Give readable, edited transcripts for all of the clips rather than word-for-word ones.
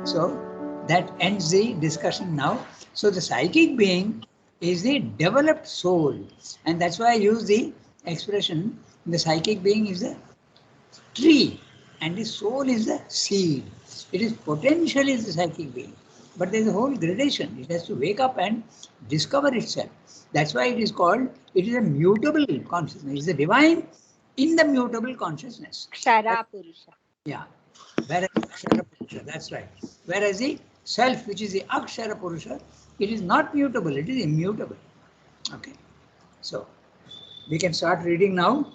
So that ends the discussion now. So the psychic being is the developed soul, and that's why I use the expression the psychic being is the tree and the soul is the seed. It is potential is the psychic being, but there is a whole gradation. It has to wake up and discover itself. That's why it is called, it is a mutable consciousness. It is the divine in the mutable consciousness. Kshara Purusha. Yeah. Whereas Akshara Purusha, that's right. Whereas the self, which is the Akshara Purusha, it is not mutable, it is immutable. Okay. So we can start reading now.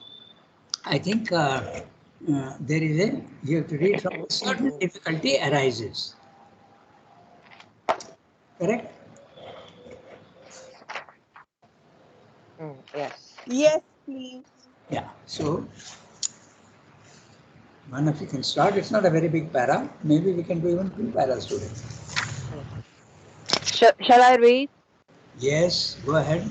I think there is a, you have to read from a certain difficulty arises. Correct? Yes. Yes, please. Yeah. So one of you can start. It's not a very big para. Maybe we can do even 2 paras today. Shall I read? Yes, go ahead.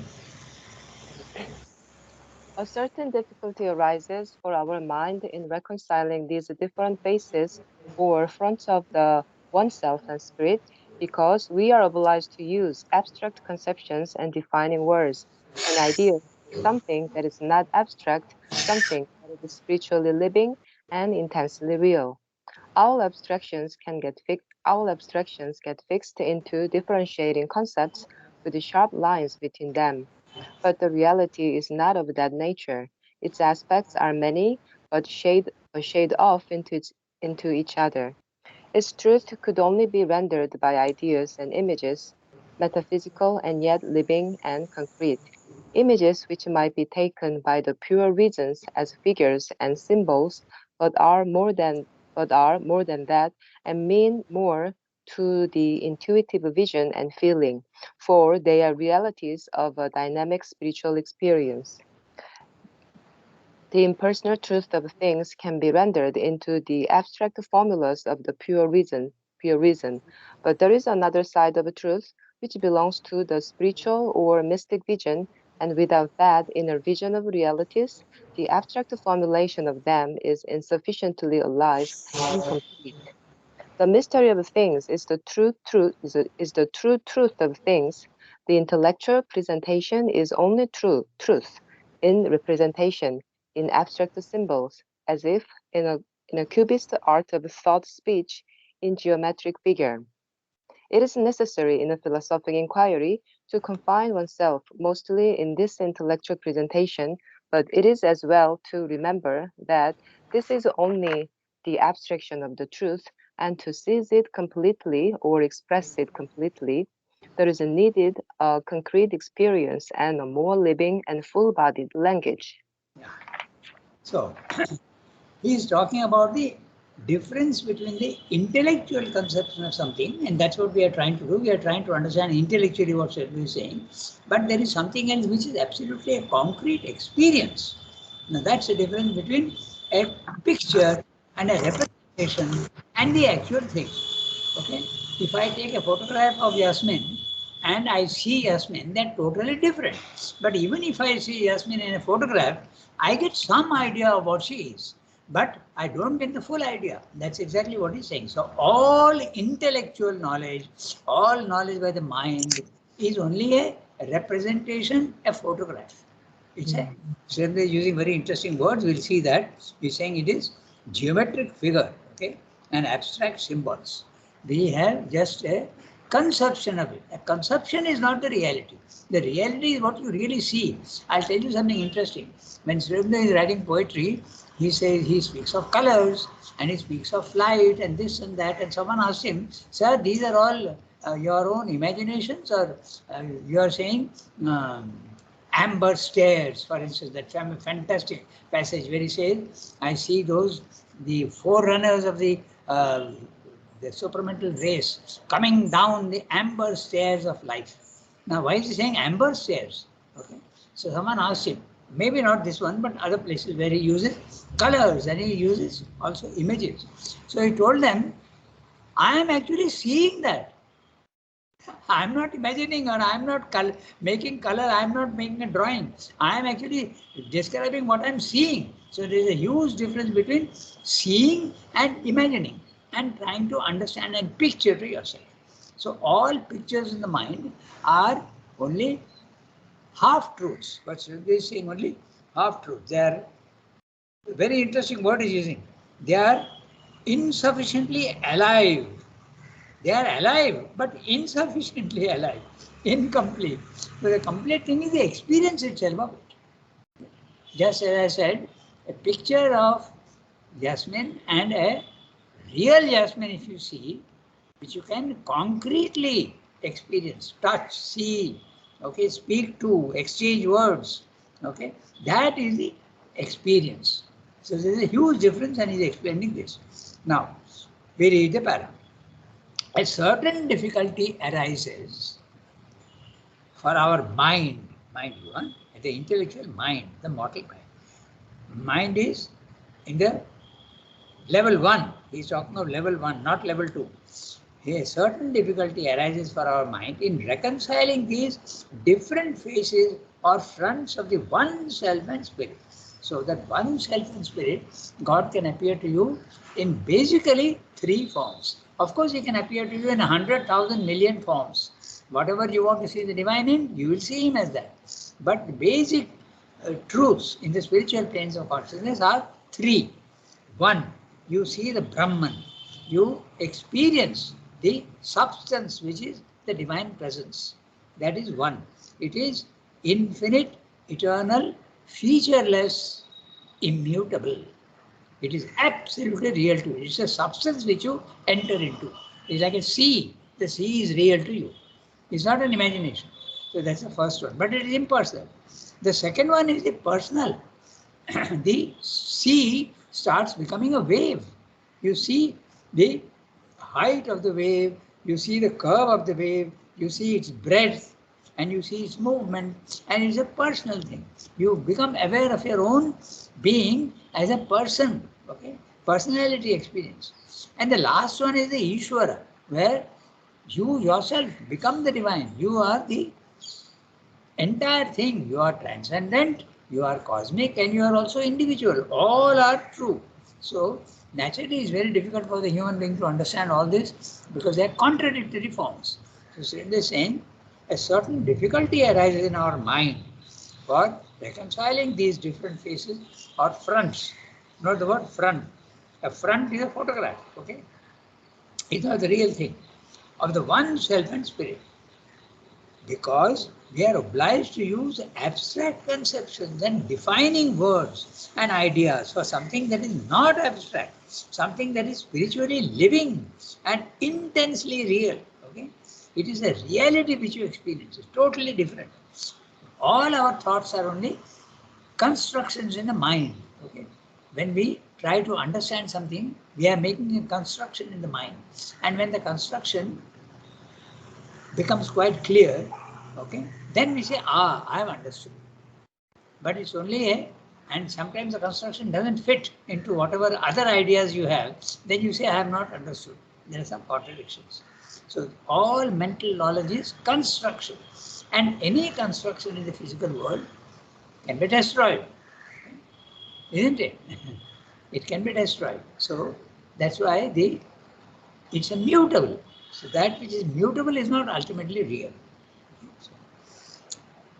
A certain difficulty arises for our mind in reconciling these different faces or fronts of the oneself and spirit, because we are obliged to use abstract conceptions and defining words and ideas for something that is not abstract, something that is spiritually living and intensely real. All abstractions get fixed into differentiating concepts with sharp lines between them. But the reality is not of that nature. Its aspects are many, but shade off into each other. Its truth could only be rendered by ideas and images, metaphysical and yet living and concrete. Images which might be taken by the pure reasons as figures and symbols, but are more than that and mean more to the intuitive vision and feeling, for they are realities of a dynamic spiritual experience. The impersonal truth of things can be rendered into the abstract formulas of the pure reason. But there is another side of truth which belongs to the spiritual or mystic vision, and without that inner vision of realities, the abstract formulation of them is insufficiently alive and complete. The mystery of things is the true truth of things. The intellectual presentation is only truth in representation, in abstract symbols, as if in a cubist art of thought speech in geometric figure. It is necessary in a philosophic inquiry to confine oneself mostly in this intellectual presentation, but it is as well to remember that this is only the abstraction of the truth, and to seize it completely or express it completely, there is needed a concrete experience and a more living and full-bodied language. So he is talking about the difference between the intellectual conception of something, and that's what we are trying to do. We are trying to understand intellectually what Shelby is saying, but there is something else which is absolutely a concrete experience. Now that's the difference between a picture and a representation and the actual thing. Okay, if I take a photograph of Yasmin and I see Yasmin, they're totally different. But even if I see Yasmin in a photograph, I get some idea of what she is, but I don't get the full idea. That's exactly what he's saying. So all intellectual knowledge, all knowledge by the mind is only a representation, a photograph. It's a, so they're using very interesting words. We'll see that. He's saying it is geometric figure, okay, and abstract symbols. We have just a conception of it. A conception is not the reality. The reality is what you really see. I'll tell you something interesting. When Srivendra is writing poetry, he says he speaks of colors and he speaks of light and this and that. And someone asked him, "Sir, these are all your own imaginations, or you are saying?" Amber stairs, for instance, that fantastic passage where he says, I see those, the forerunners of the supramental race coming down the amber stairs of life. Now, why is he saying amber stairs? Okay. So someone asked him, maybe not this one, but other places where he uses colors and he uses also images. So he told them, I am actually seeing that. I'm not imagining or I'm not making color, I'm not making a drawing. I'm actually describing what I'm seeing. So there's a huge difference between seeing and imagining. and trying to understand and picture to yourself. So all pictures in the mind are only half truths. But Sridhar is saying only half truths. They are very interesting word is using. They are insufficiently alive. They are alive, but insufficiently alive, incomplete. So the complete thing is the experience itself of it. Just as I said, a picture of Jasmine and a real Jasmine, if you see, which you can concretely experience, touch, see, okay, speak to, exchange words, okay, that is the experience. So there is a huge difference, and he's explaining this. Now, we read the para. A certain difficulty arises for our mind you, the intellectual mind, the mortal mind. Mind is in the level 1. He's talking of level 1, not level 2. A certain difficulty arises for our mind in reconciling these different faces or fronts of the one self and spirit. So that one self and spirit, God can appear to you in basically 3 forms. Of course, he can appear to you in 100,000 million forms. Whatever you want to see the divine in, you will see him as that. But the basic truths in the spiritual planes of consciousness are 3. 1, you see the Brahman. You experience the substance which is the divine presence. That is 1. It is infinite, eternal, featureless, immutable. It is absolutely real to you. It's a substance which you enter into. It's like a sea. The sea is real to you. It's not an imagination. So that's the first one. But it is impersonal. The second one is the personal. The sea starts becoming a wave. You see the height of the wave, you see the curve of the wave, you see its breadth, and you see its movement, and it's a personal thing. You become aware of your own being as a person, okay? Personality experience. And the last one is the Ishvara, where you yourself become the divine. You are the entire thing. You are transcendent, you are cosmic, and you are also individual. All are true. So naturally it's very difficult for the human being to understand all this because they are contradictory forms. So Sridhar is saying a certain difficulty arises in our mind for reconciling these different faces or fronts. Note the word front. A front is a photograph, okay? It's not the real thing of the one self and spirit. Because we are obliged to use abstract conceptions and defining words and ideas for something that is not abstract, something that is spiritually living and intensely real. Okay, it is a reality which you experience. It's totally different. All our thoughts are only constructions in the mind. Okay, when we try to understand something, we are making a construction in the mind, and when the construction becomes quite clear, okay, then we say, I have understood. But it's only and sometimes the construction doesn't fit into whatever other ideas you have, then you say, I have not understood. There are some contradictions. So all mental knowledge is construction. And any construction in the physical world can be destroyed. Isn't it? It can be destroyed. So that's why it's a mutable. So that which is mutable is not ultimately real. So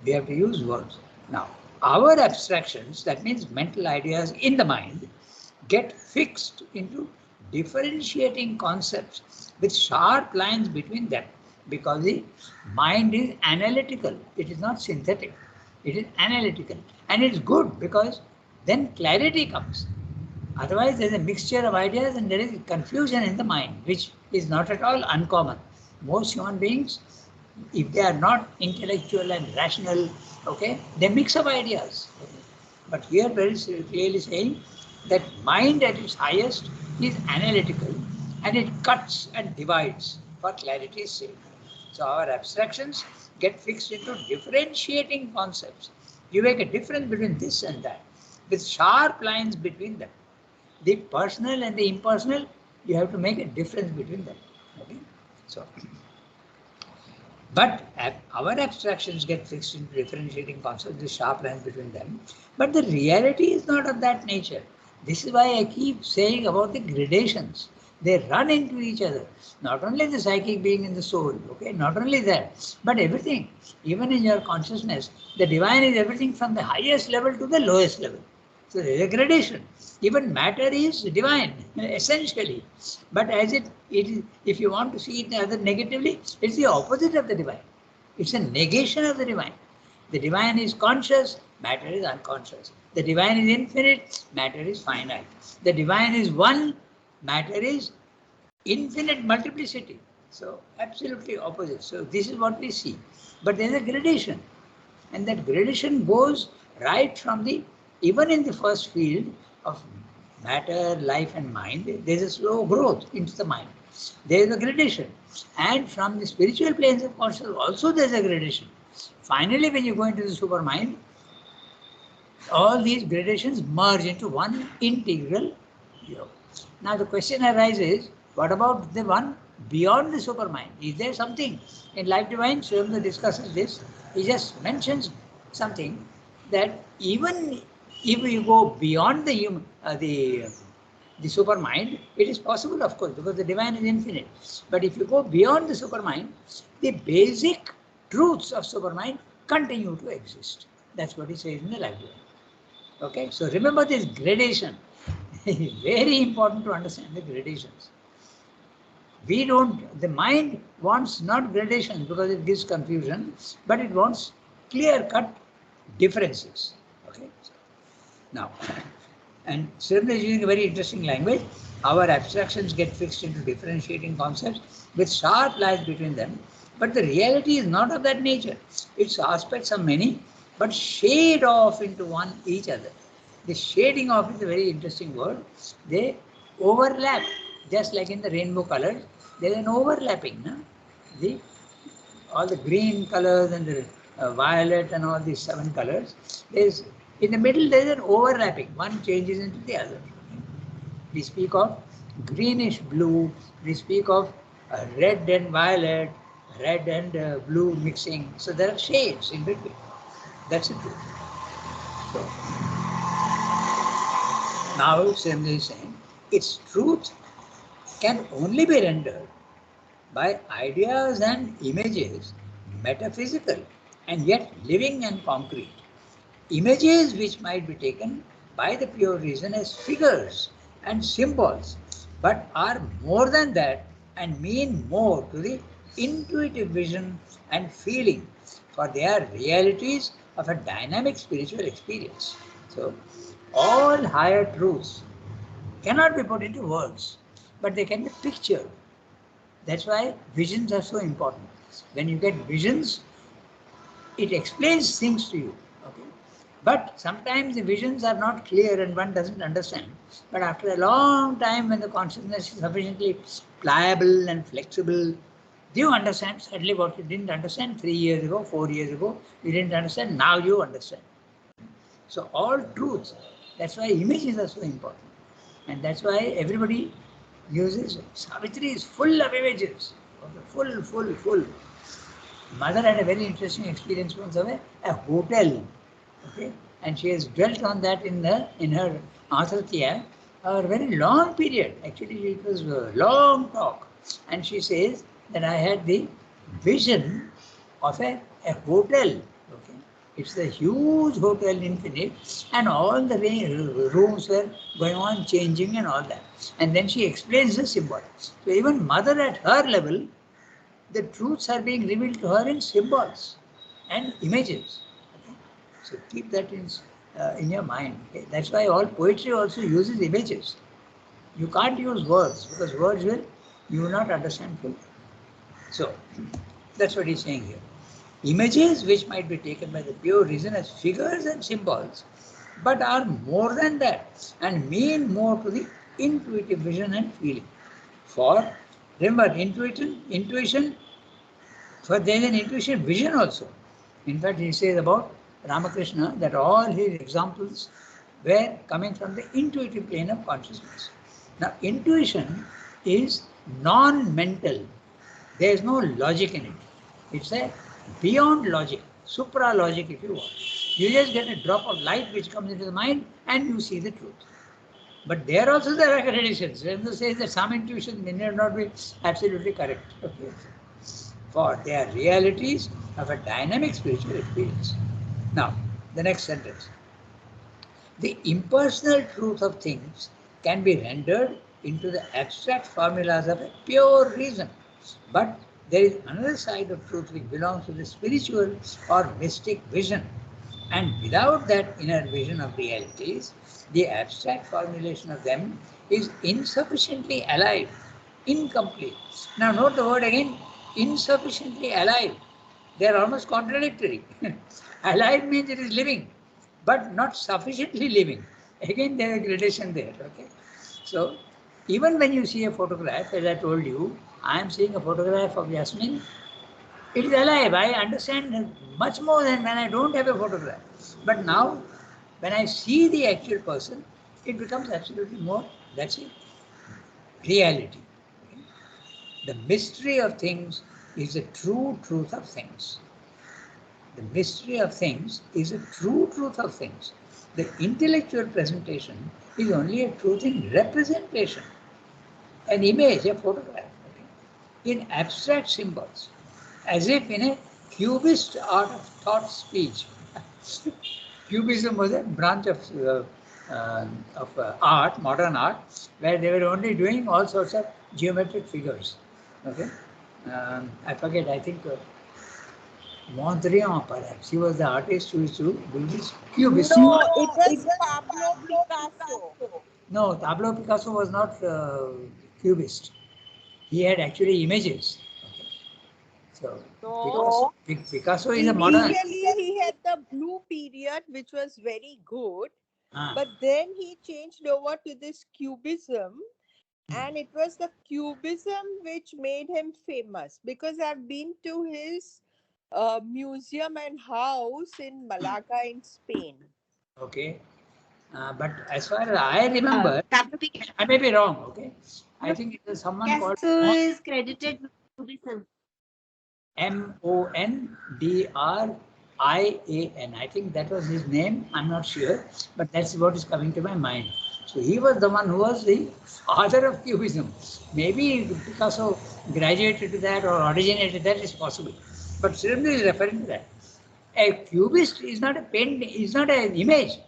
we have to use words. Now, our abstractions, that means mental ideas in the mind, get fixed into differentiating concepts with sharp lines between them because the mind is analytical. It is not synthetic. It is analytical. And it's good because then clarity comes. Otherwise, there is a mixture of ideas and there is confusion in the mind, which is not at all uncommon. Most human beings, if they are not intellectual and rational, okay, they mix up ideas. Okay. But here very clearly saying that mind at its highest is analytical and it cuts and divides for clarity's sake. So our abstractions get fixed into differentiating concepts. You make a difference between this and that with sharp lines between them. The personal and the impersonal, you have to make a difference between them. Okay? So, but our abstractions get fixed into differentiating concepts, the sharp lines between them. But the reality is not of that nature. This is why I keep saying about the gradations. They run into each other. Not only the psychic being in the soul, okay, not only that, but everything. Even in your consciousness, the divine is everything from the highest level to the lowest level. So there is a gradation. Even matter is divine, essentially. But as it is, if you want to see it other negatively, it's the opposite of the divine. It's a negation of the divine. The divine is conscious, matter is unconscious. The divine is infinite, matter is finite. The divine is one, matter is infinite multiplicity. So absolutely opposite. So this is what we see. But there is a gradation. And that gradation goes right from the, even in the first field of matter, life and mind, there is a slow growth into the mind. There is a gradation. And from the spiritual planes of consciousness also there is a gradation. Finally, when you go into the supermind, all these gradations merge into one integral yoga. Now the question arises, what about the one beyond the supermind? Is there something in Life Divine? Srivamda discusses this. He just mentions something that even if you go beyond the human, the supermind, it is possible, of course, because the divine is infinite. But if you go beyond the supermind, the basic truths of supermind continue to exist. That's what he says in the Life Divine. Okay, so remember this gradation. Very important to understand the gradations. We don't, the mind wants not gradations because it gives confusion, but it wants clear-cut differences. Okay, now, and Srivamda is using a very interesting language. Our abstractions get fixed into differentiating concepts with sharp lines between them, but the reality is not of that nature. Its aspects are many, but shade off into one each other. The shading off is a very interesting word. They overlap, just like in the rainbow colors. There is an overlapping. No? All the green colors and the violet and all these 7 colors. There's, in the middle there is an overlapping. One changes into the other. We speak of greenish blue. We speak of red and violet, red and blue mixing. So there are shades in between. That's the truth. So now Srivamda is saying its truth can only be rendered by ideas and images, metaphysical and yet living and concrete. Images which might be taken by the pure reason as figures and symbols, but are more than that and mean more to the intuitive vision and feeling, for they are realities of a dynamic spiritual experience. So, all higher truths cannot be put into words, but they can be pictured. That's why visions are so important. When you get visions, it explains things to you. Okay? But sometimes the visions are not clear and one doesn't understand. But after a long time, when the consciousness is sufficiently pliable and flexible, do you understand suddenly what you didn't understand 3 years ago, 4 years ago? You didn't understand, now you understand. So all truths, that's why images are so important. And that's why everybody uses, Savitri is full of images. Okay? Full. Mother had a very interesting experience once of a hotel. Okay? And she has dwelt on that in her Athartya a very long period. Actually, it was a long talk. And she says that I had the vision of a hotel. Okay? It's a huge hotel, infinite, and all the rooms were going on changing and all that. And then she explains the symbol. So even mother at her level, the truths are being revealed to her in symbols and images. Okay? So keep that in your mind. Okay? That's why all poetry also uses images. You can't use words because words you will not understand fully. So that's what he's saying here. Images which might be taken by the pure reason as figures and symbols, but are more than that and mean more to the intuitive vision and feeling. For remember, intuition, for there is an intuition vision also. In fact, he says about Ramakrishna that all his examples were coming from the intuitive plane of consciousness. Now, intuition is non-mental. There is no logic in it. It's a beyond logic, supra-logic if you want. You just get a drop of light which comes into the mind and you see the truth. But there also there are gradations. Srindu says that some intuitions may not be absolutely correct. Okay. For they are realities of a dynamic spiritual experience. Now, the next sentence. The impersonal truth of things can be rendered into the abstract formulas of a pure reason. But there is another side of truth which belongs to the spiritual or mystic vision. And without that inner vision of realities, the abstract formulation of them is insufficiently alive, incomplete. Now, note the word again, insufficiently alive. They are almost contradictory. Alive means it is living, but not sufficiently living. Again, there is a gradation there. Okay. So, even when you see a photograph, as I told you, I am seeing a photograph of Yasmin. It is alive. I understand much more than when I don't have a photograph. But now, when I see the actual person, it becomes absolutely more. That's it. Reality. Okay. The mystery of things is the true truth of things. The mystery of things is a true truth of things. The intellectual presentation is only a truth in representation, an image, a photograph, okay, in abstract symbols, as if in a cubist art of thought speech. Cubism was a branch of art, modern art, where they were only doing all sorts of geometric figures. Okay, I forget. I think. Mondrian, perhaps. He was the artist who used to do this cubist. No, it was Pablo Picasso. No, Pablo Picasso was not cubist. He had actually images. Okay. So No. Picasso is a modern. Initially, he had the blue period, which was very good. Ah, But then he changed over to this cubism. And it was the cubism which made him famous, because I've been to his museum and house in Malaga in Spain. okay. But as far as I remember, I may be wrong. Okay. I think it was someone called Picasso is credited with Cubism. Mondrian. I think that was his name. I'm not sure, but that's what is coming to my mind. So he was the one who was the author of Cubism. Maybe Picasso graduated to that or originated that is possible. But Srindu is referring to that. A cubist is not a pen, is not an image.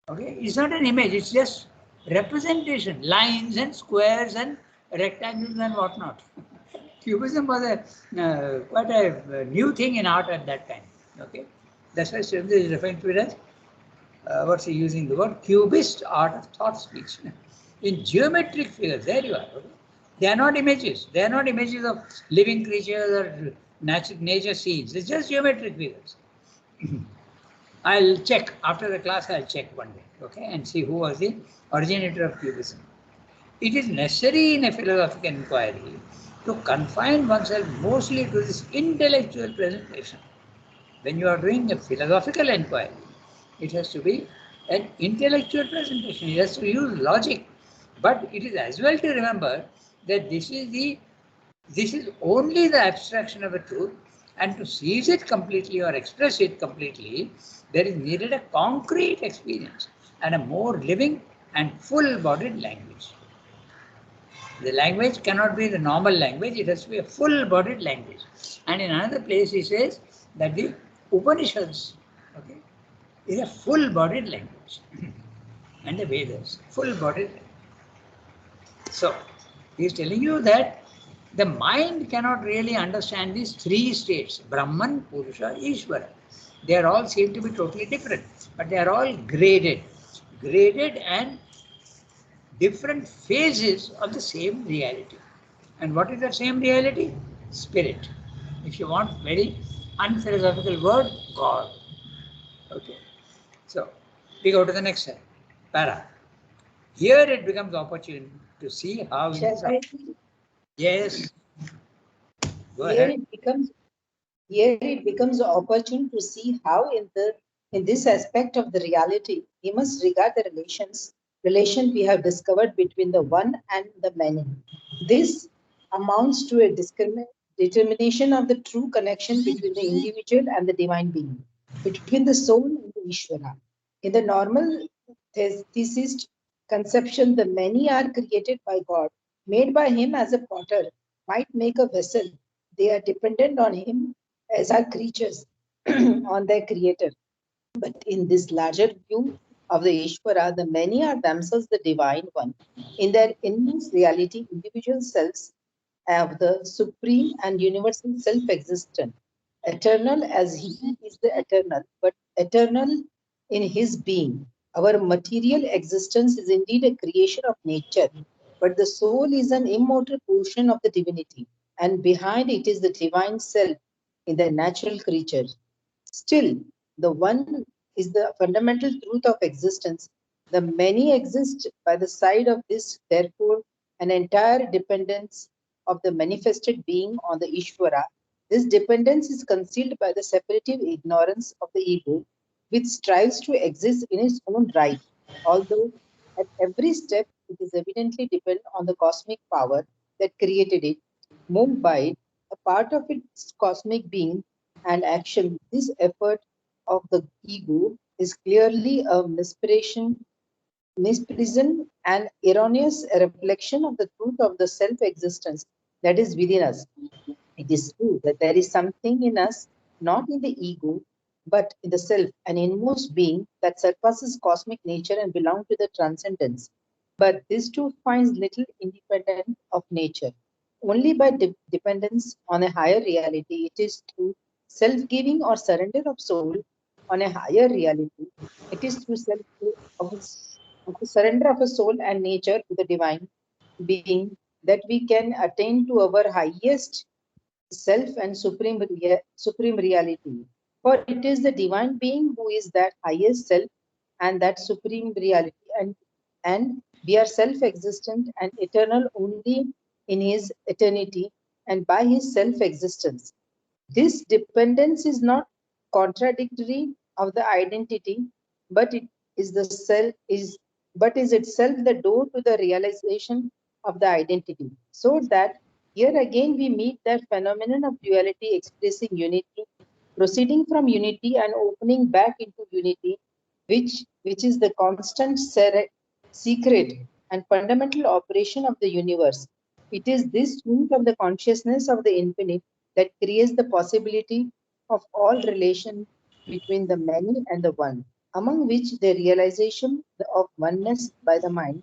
Okay, it's not an image, it's just representation, lines and squares and rectangles and whatnot. Cubism was a quite a new thing in art at that time. Okay, that's why Srindu is referring to it as what's he using the word cubist art of thought speech. In geometric figures, there you are. Okay? They are not images. They are not images of living creatures or nature scenes. It's just geometric figures. I'll check after the class. I'll check one day, okay, and see who was the originator of Cubism. It is necessary in a philosophical inquiry to confine oneself mostly to this intellectual presentation. When you are doing a philosophical inquiry, it has to be an intellectual presentation. It has to use logic, but it is as well to remember that this is only the abstraction of a truth, and to seize it completely or express it completely, there is needed a concrete experience and a more living and full-bodied language. The language cannot be the normal language, it has to be a full-bodied language. And in another place he says that the Upanishads, okay, is a full-bodied language. And the Vedas, full-bodied language. So, he is telling you that the mind cannot really understand these three states, Brahman, Purusha, Ishvara. They are all seem to be totally different, but they are all graded and different phases of the same reality. And what is the same reality? Spirit. If you want very unphilosophical word, God. Okay. So, we go to the next para. Here it becomes opportune to see how. Yes. Go ahead. Here it becomes opportune to see how in this aspect of the reality we must regard the relation we have discovered between the one and the many. This amounts to a determination of the true connection between the individual and the divine being, between the soul and the Ishvara. In the normal theist conception, the many are created by God, made by Him as a potter might make a vessel. They are dependent on Him as are creatures on their Creator. But in this larger view of the Ishvara, the many are themselves the Divine One. In their inmost reality, individual selves have the supreme and universal self-existent, eternal as He is the eternal, but eternal in His being. Our material existence is indeed a creation of nature, but the soul is an immortal portion of the divinity, and behind it is the divine self in the natural creature. Still, the one is the fundamental truth of existence. The many exist by the side of this, therefore, an entire dependence of the manifested being on the Ishvara. This dependence is concealed by the separative ignorance of the ego, which strives to exist in its own right, although at every step it is evidently dependent on the cosmic power that created it, moved by it, a part of its cosmic being and action. This effort of the ego is clearly a misprison and erroneous reflection of the truth of the self-existence that is within us. It is true that there is something in us, not in the ego, but in the self, an inmost being that surpasses cosmic nature and belongs to the transcendence. But this too finds little independence of nature. Only by dependence on a higher reality, it is through self-giving or surrender of soul on a higher reality. It is through of the surrender of a soul and nature to the divine being that we can attain to our highest self and supreme reality. For it is the divine being who is that highest self and that supreme reality, and we are self-existent and eternal only in his eternity and by his self-existence. This dependence is not contradictory of the identity, but it is the self is but is itself the door to the realization of the identity. So that here again we meet that phenomenon of duality expressing unity, proceeding from unity and opening back into unity, which is the constant secret and fundamental operation of the universe. It is this truth of the consciousness of the infinite that creates the possibility of all relation between the many and the one, among which the realization of oneness by the mind,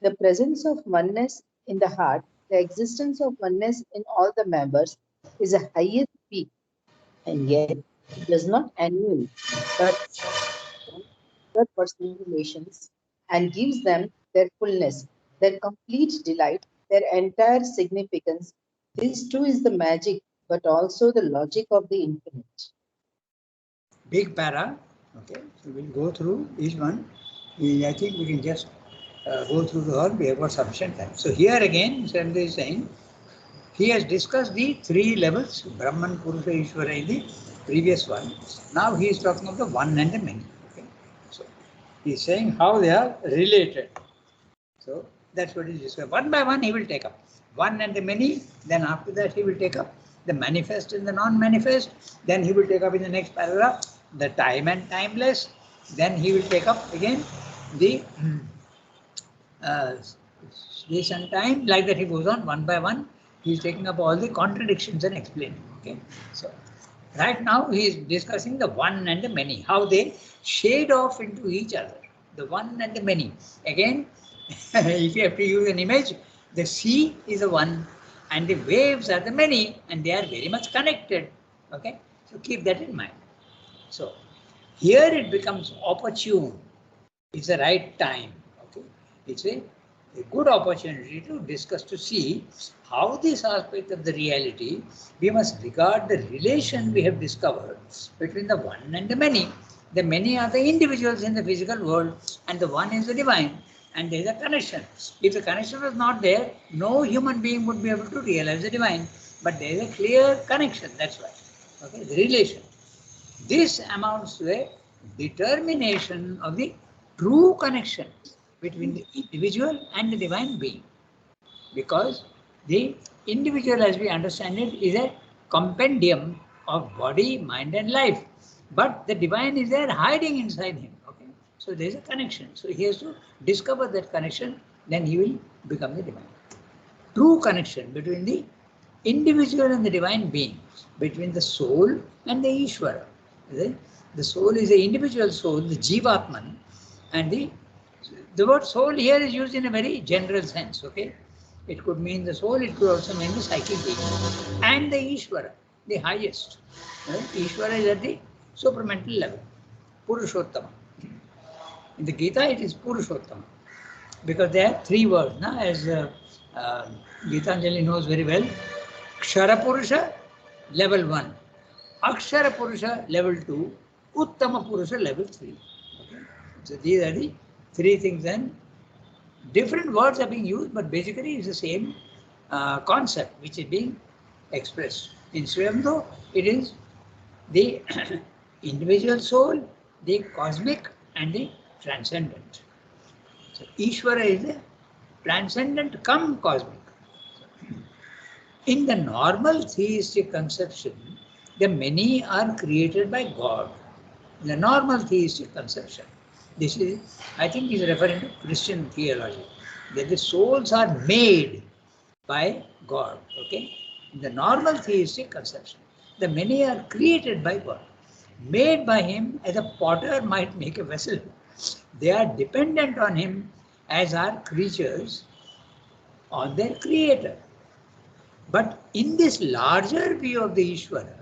the presence of oneness in the heart, the existence of oneness in all the members is the highest peak, and yet it does not annul the personal relations and gives them their fullness, their complete delight, their entire significance. This too is the magic, but also the logic of the infinite. Big para. Okay, so we'll go through each one. I think we can just go through the all. We have got sufficient time. So here again, Sandhya is saying, he has discussed the three levels, Brahman, Purusha, Ishvara in the previous one. Now he is talking of the one and the many. Okay, so he is saying how they are related. So that's what he is discussing. One by one he will take up. One and the many, then after that he will take up the manifest and the non-manifest. Then he will take up in the next paragraph the time and timeless. Then he will take up again the space and time. Like that he goes on one by one. He is taking up all the contradictions and explaining. Okay, so right now he is discussing the one and the many, how they shade off into each other. The one and the many. Again, if you have to use an image, the sea is the one and the waves are the many, and they are very much connected. Okay, so keep that in mind. So here it becomes opportune. It's the right time. Okay, it's a good opportunity to discuss, to see how this aspect of the reality, we must regard the relation we have discovered between the one and the many. The many are the individuals in the physical world, and the one is the divine, and there is a connection. If the connection was not there, no human being would be able to realize the divine, but there is a clear connection, that's why. Okay, the relation. This amounts to a determination of the true connection between the individual and the divine being. Because the individual, as we understand it, is a compendium of body, mind and life. But the divine is there hiding inside him. Okay? So there is a connection. So he has to discover that connection, then he will become the divine. True connection between the individual and the divine being, between the soul and the Ishvara. The soul is the individual soul, the Jivatman, and the word soul here is used in a very general sense, okay? It could mean the soul, it could also mean the psychic being. And the Ishvara, the highest. Ishvara is at the supramental level, Purushottama. In the Gita, it is Purushottama. Because there are three words, as Gitanjali knows very well. Kshara Purusha, level 1. Akshara Purusha, level 2. Uttama Purusha, level 3. Okay? So these are the three things, and different words are being used, but basically it's the same concept which is being expressed. In Swayambhu, it is the individual soul, the cosmic, and the transcendent. So Ishvara is the transcendent come cosmic. In the normal theistic conception, the many are created by God. The normal theistic conception. This is, I think, is referring to Christian theology, that the souls are made by God. Okay, in the normal theistic conception, the many are created by God, made by Him as a potter might make a vessel. They are dependent on Him as are creatures on their Creator. But in this larger view of the Ishvara,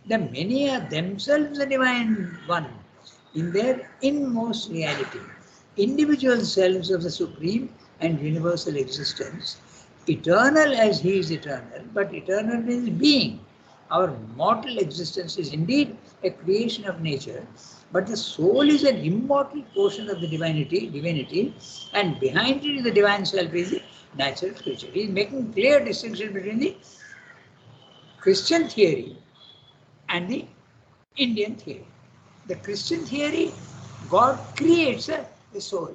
the many are themselves the divine one in their inmost reality, individual selves of the supreme and universal existence, eternal as He is eternal, but eternal in His being. Our mortal existence is indeed a creation of nature, but the soul is an immortal portion of the divinity, and behind it is the divine self, is the natural creature. He is making clear distinction between the Christian theory and the Indian theory. The Christian theory, God creates the soul.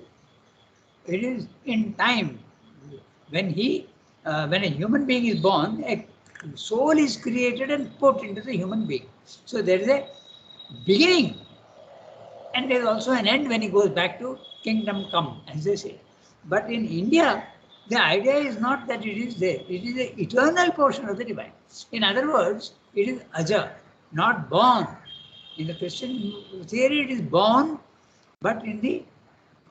It is in time when a human being is born, a soul is created and put into the human being. So there is a beginning, and there is also an end when he goes back to kingdom come, as they say. But in India, the idea is not that it is there. It is the eternal portion of the divine. In other words, it is aja, not born. In the Christian theory, it is born, but in the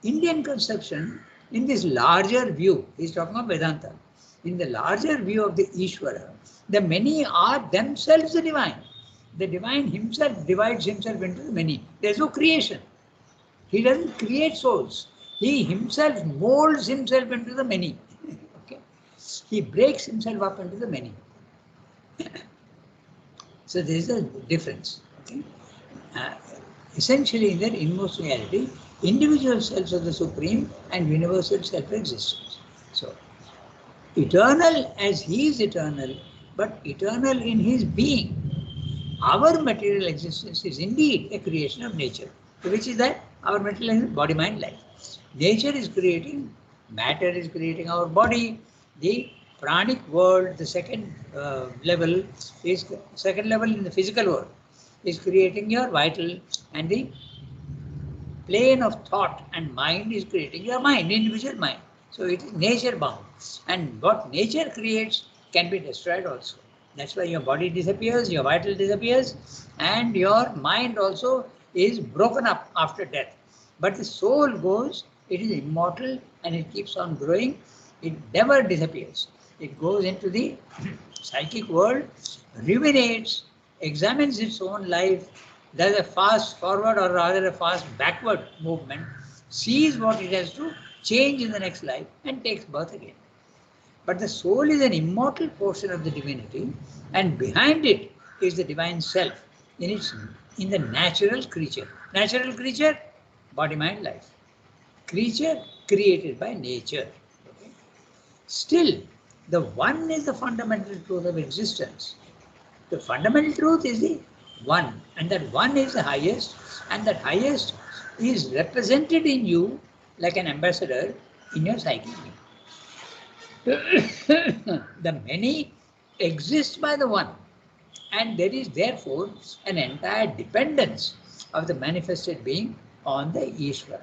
Indian conception, in this larger view, he is talking of Vedanta, in the larger view of the Ishvara, the many are themselves the divine. The divine himself divides himself into the many. There is no creation. He doesn't create souls. He himself molds himself into the many. Okay? He breaks himself up into the many. So there is a difference. Okay? Essentially, in their inmost reality, individual selves of the supreme and universal self-existence. So, eternal as He is eternal, but eternal in His being. Our material existence is indeed a creation of nature. Which is that? Our material body, mind, life. Nature is creating, matter is creating our body. The pranic world, the second level in the physical world, is creating your vital, and the plane of thought and mind is creating your mind, individual mind. So it is nature bound. And what nature creates can be destroyed also. That's why your body disappears, your vital disappears, and your mind also is broken up after death. But the soul goes, it is immortal and it keeps on growing. It never disappears. It goes into the psychic world, ruminates, examines its own life, does a fast forward or rather a fast backward movement, sees what it has to change in the next life and takes birth again. But the soul is an immortal portion of the divinity, and behind it is the divine self in the natural creature. Natural creature, body, mind, life. Creature created by nature. Okay? Still, the one is the fundamental truth of existence. The fundamental truth is the one, and that one is the highest, and that highest is represented in you like an ambassador in your psychic being. The many exist by the one, and there is therefore an entire dependence of the manifested being on the Ishvara.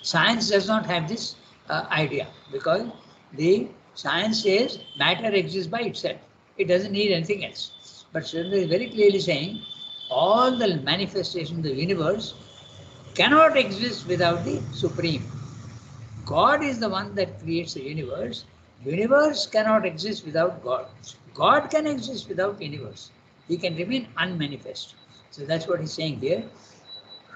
Science does not have this idea, because the science says matter exists by itself. It doesn't need anything else. But Srila is very clearly saying all the manifestations of the universe cannot exist without the Supreme. God is the one that creates the universe. Universe cannot exist without God. God can exist without universe. He can remain unmanifest. So that's what he's saying here.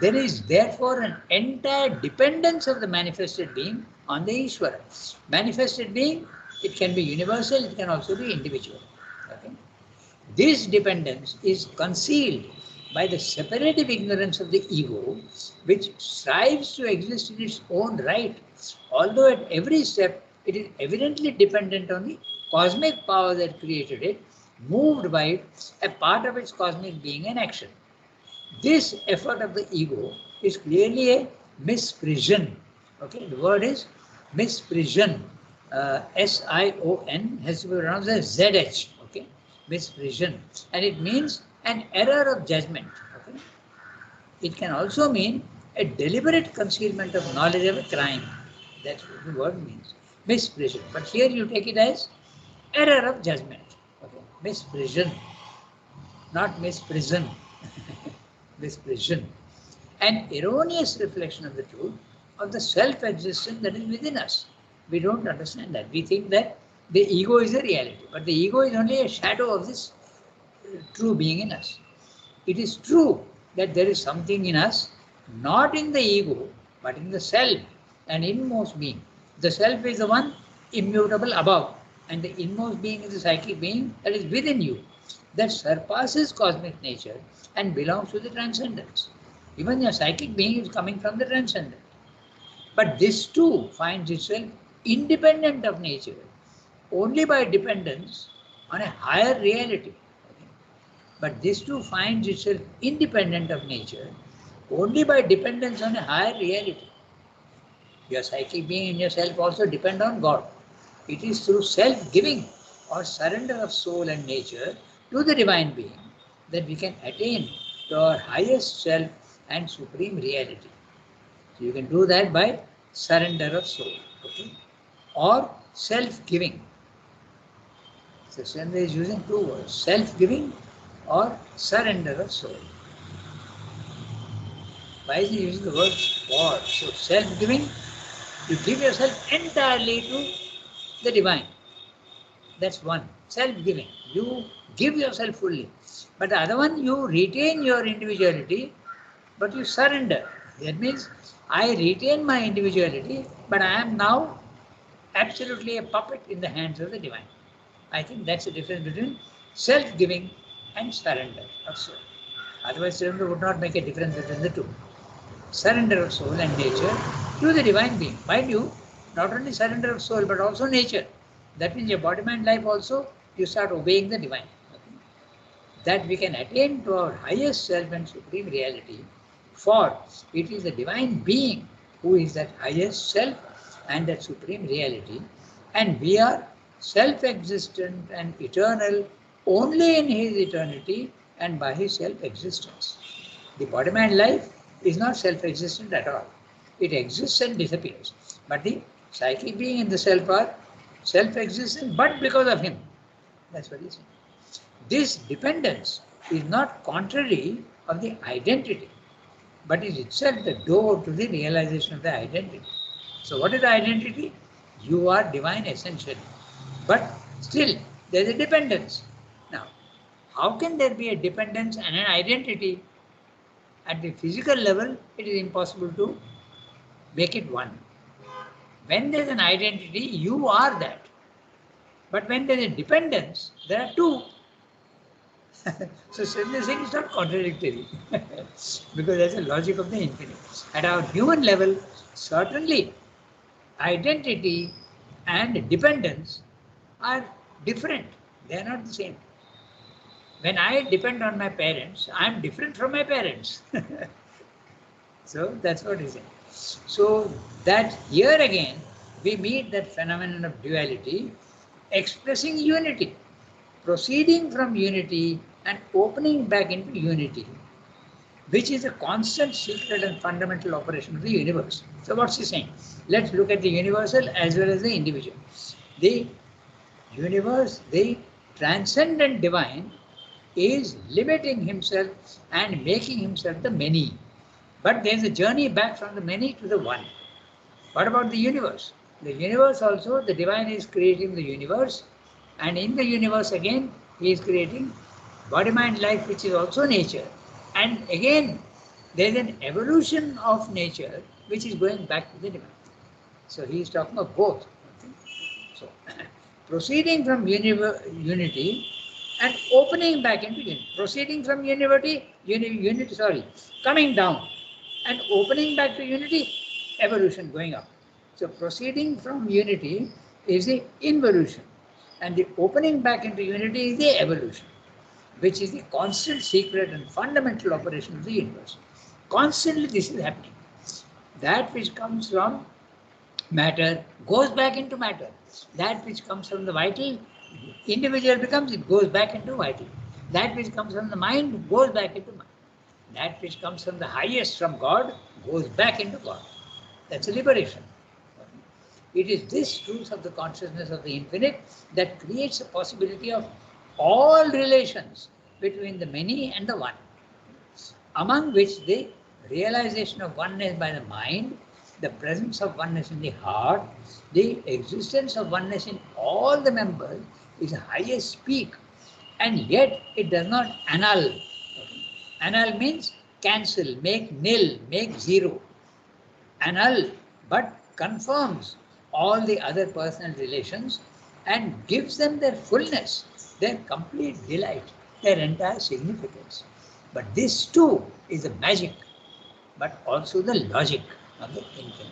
There is therefore an entire dependence of the manifested being on the Ishvara. Manifested being, it can be universal, it can also be individual. Okay? This dependence is concealed by the separative ignorance of the ego, which strives to exist in its own right, although at every step it is evidently dependent on the cosmic power that created it, moved by it, a part of its cosmic being and action. This effort of the ego is clearly a misprision. Okay, the word is misprision. S-I-O-N has to be pronounced as Z-H. Okay, misprision, and it means an error of judgment. Okay, it can also mean a deliberate concealment of knowledge of a crime. That's what the word means, misprision. But here you take it as error of judgment. Okay, misprision, not misprison. Misprision, an erroneous reflection of the truth of the self-existence that is within us. We don't understand that. We think that the ego is a reality, but the ego is only a shadow of this true being in us. It is true that there is something in us, not in the ego, but in the self, an inmost being. The self is the one immutable above, and the inmost being is the psychic being that is within you, that surpasses cosmic nature and belongs to the transcendence. Even your psychic being is coming from the transcendent. But this too finds itself independent of nature only by dependence on a higher reality. But this too finds itself independent of nature only by dependence on a higher reality. Your psychic being and yourself also depend on God. It is through self-giving or surrender of soul and nature to the divine being that we can attain to our highest self and supreme reality. So you can do that by surrender of soul, okay? Or self-giving. So Srila is using two words, self-giving or surrender of soul. Why is he using the word for? So self-giving, you give yourself entirely to the divine. That's one, self-giving. You give yourself fully. But the other one, you retain your individuality, but you surrender. That means I retain my individuality, but I am now absolutely a puppet in the hands of the divine. I think that's the difference between self-giving and surrender of soul. Otherwise, surrender would not make a difference between the two. Surrender of soul and nature to the divine being. Mind you, not only surrender of soul, but also nature. That means your body, mind, life also, you start obeying the divine. Okay? That we can attain to our highest self and supreme reality, for it is the divine being who is that highest self and that supreme reality, and we are self-existent and eternal only in his eternity and by his self-existence. The body, mind, life is not self-existent at all. It exists and disappears. But the psychic being and the self are self-existent, but because of him. That's what he's saying. This dependence is not contrary of the identity, but is itself the door to the realization of the identity. So what is the identity? You are divine essentially, but still there is a dependence. Now, how can there be a dependence and an identity? At the physical level, it is impossible to make it one. When there is an identity, you are that. But when there is a dependence, there are two. So Srila Singh is not contradictory because that's the logic of the infinite. At our human level, certainly identity and dependence are different. They are not the same. When I depend on my parents, I am different from my parents. So that's what he said. So that here again, we meet that phenomenon of duality expressing unity, proceeding from unity and opening back into unity. which is a constant, secret and fundamental operation of the universe. So what's he saying? Let's look at the universal as well as the individual. The universe, the transcendent divine, is limiting himself and making himself the many. But there's a journey back from the many to the one. What about the universe? The universe also, the divine is creating the universe, and in the universe again, he is creating body, mind, life, which is also nature. And again, there's an evolution of nature which is going back to the divine. So he is talking of both. So proceeding from unity and opening back into unity. Proceeding from coming down and opening back to unity, evolution going up. So proceeding from unity is the involution, and the opening back into unity is the evolution, which is the constant, secret and fundamental operation of the universe. Constantly this is happening. That which comes from matter goes back into matter. That which comes from the vital, individual becomes, it goes back into vital. That which comes from the mind goes back into mind. That which comes from the highest, from God, goes back into God. That's a liberation. It is this truth of the consciousness of the infinite that creates a possibility of all relations between the many and the one, among which the realization of oneness by the mind, the presence of oneness in the heart, the existence of oneness in all the members is the highest peak, and yet it does not annul. Annul means cancel, make nil, make zero. Annul, but confirms all the other personal relations and gives them their fullness, their complete delight, their entire significance. But this too is the magic, but also the logic of the infinite.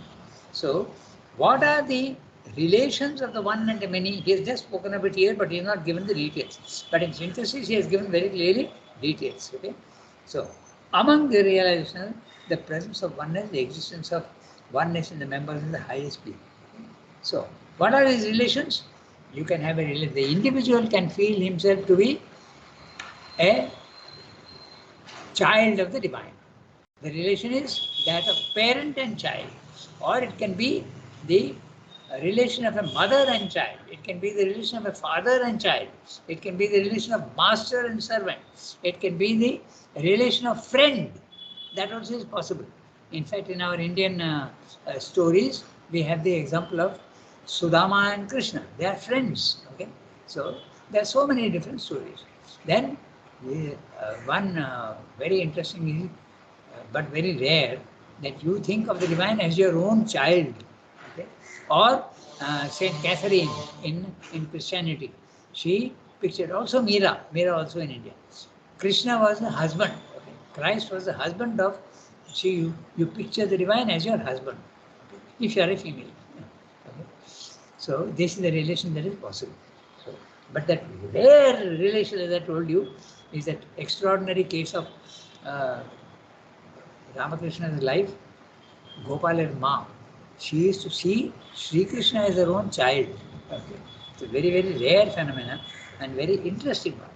So, what are the relations of the one and the many? He has just spoken of it here, but he has not given the details. But in synthesis, he has given very clearly details. Okay. So, among the realizations, the presence of oneness, the existence of oneness in the members is the highest peak. So, what are his relations? You can have a relation. The individual can feel himself to be a child of the divine. The relation is that of parent and child, or it can be the relation of a mother and child. It can be the relation of a father and child. It can be the relation of master and servant. It can be the relation of friend. That also is possible. In fact, in our Indian stories, we have the example of Sudama and Krishna. They are friends. Okay, so there are so many different stories. Then one very interesting, but very rare, that you think of the divine as your own child. Okay? Or Saint Catherine in Christianity, she pictured, also Meera also in India. Krishna was the husband. Okay? Christ was the husband of. You picture the divine as your husband, okay? If you are a female. Okay? So this is the relation that is possible. So, but that rare relation, as I told you, is that extraordinary case of Ramakrishna's life. Gopal and Ma, she used to see Sri Krishna as her own child. Okay. It's a very, very rare phenomenon and very interesting one.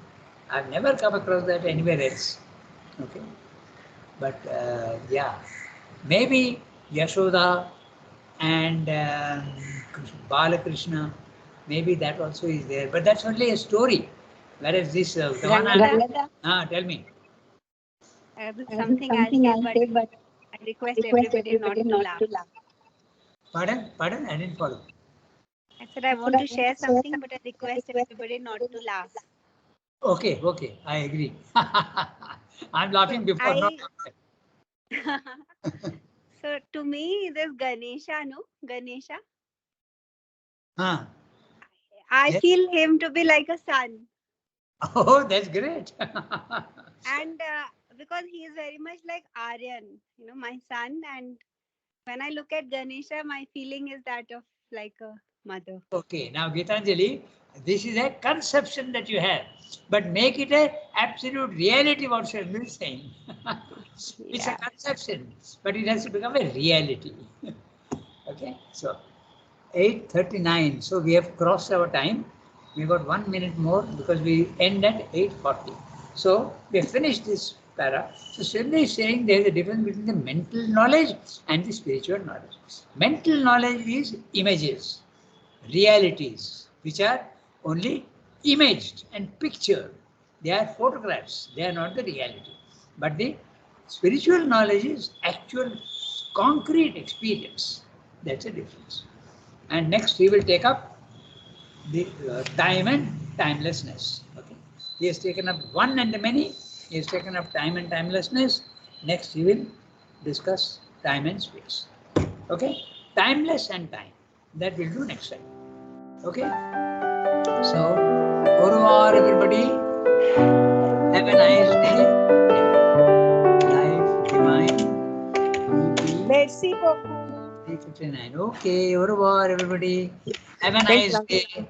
I've never come across that anywhere else. Okay. But yeah, maybe Yashoda and Balakrishna, maybe that also is there. But that's only a story. Whereas this, tell me. Something I'll say, but I request everybody not to laugh. Pardon? I didn't follow. I said I want to share something, but I request everybody not to laugh. Okay, I agree. I'm laughing before. Not So to me, this Ganesha, no? Ganesha. I Yes. feel him to be like a son. Oh, that's great. And because he is very much like Aryan, my son. And when I look at Ganesha, my feeling is that of like a mother. Okay, now Gitanjali, this is a conception that you have, but make it a absolute reality. What Sharmil is saying. It's a conception, but it has to become a reality. Okay, so 8:39. So we have crossed our time. We got 1 minute more because we end at 8:40. So we have finished this para. So Sridhar is saying there is a difference between the mental knowledge and the spiritual knowledge. Mental knowledge is images, realities, which are only imaged and pictured. They are photographs, they are not the reality. But the spiritual knowledge is actual concrete experience. That's a difference. And next he will take up the time and timelessness. Okay. He has taken up one and the many. He has taken up time and timelessness. Next he will discuss time and space. Okay. Timeless and time. That we'll do next time. Okay. So, au revoir everybody. Have a nice day. Life divine. Merci beaucoup. 3:59. Okay. Au revoir everybody. Have a Thanks, nice Uncle. day.